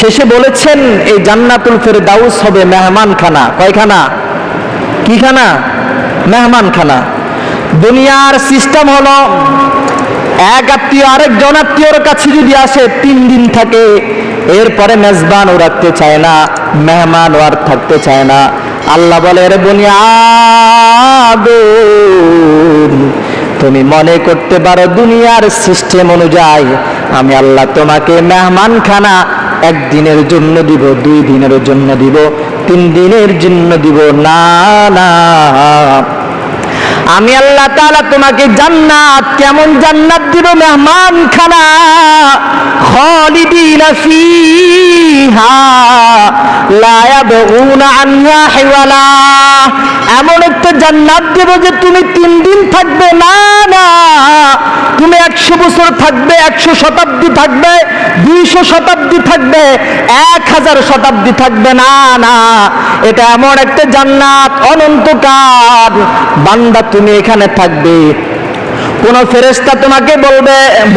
শেষে বলেছেন এই জান্নাতুল ফেরদাউস হবে মেহমানখানা। কয়খানা? কি খানা? মেহমানখানা। দুনিয়ার সিস্টেম হলো এক আত্মীয় আরেকজন আত্মীয়র কাছে যদি আসে 3 দিন থাকে, এরপরে মেজবান ও রাখতে চায় না, মেহমান ও আর থাকতে চায় না। আল্লাহ বলে, রে বুনিয়াদুন, তুমি মনে করতে পারো দুনিয়ার সিস্টেম অনুযায়ী আমি আল্লাহ তোমাকে মেহমানখানা 1 দিনের জন্য দিব, 2 দিনের জন্য দিব, 3 দিনের জন্য দিব। না না, আমি আল্লাহ তাআলা তোমাকে জান্নাত, কেমন জান্নাত দিব? মেহমানখানা, খালিদিনা ফিহা লা ইয়াবগুনা আনহা হিওয়ালা। এমন একটা জান্নাত দেব যে তুমি 3 দিন থাকবে না, না তুমি 100 বছর থাকবে, 100 শতাব্দী থাকবে, 200 শতাব্দী থাকবে, 1000 শতাব্দী থাকবে না, না এটা এমন একটা জান্নাত অনন্তকাল। বান্দা তুমি এখানে থাকবে, কোন ফেরেশতা তোমাকে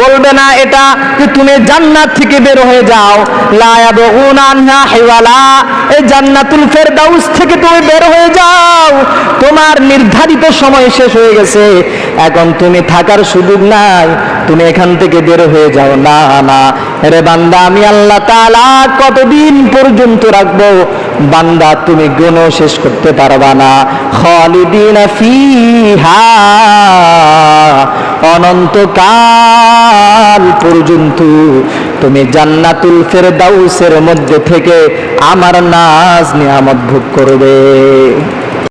বলবে না এটা যে তুমি জান্নাত থেকে বের হয়ে যাও। লা ইয়াবগুনা আনহা হিওয়ালা, এই জান্নাতুল ফেরদাউস থেকে তুমি বের হয়ে যাও, তোমার নির্ধারিত সময় শেষ হয়ে গেছে, এখন তুমি থাকার সুযোগ নাই, তুমি এখান থেকে বের হয়ে যাও। না না রে বান্দা, আমি আল্লাহ তাআলা কতদিন পর্যন্ত রাখবো? বান্দা তুমি গুণ শেষ করতে পারবা না। খালিদিনা ফিহা, অনন্তকাল পর্যন্ত তুমি জান্নাতুল ফেরদাউসের মধ্যে থেকে আমার নাজ নিয়ামত ভোগ করবে।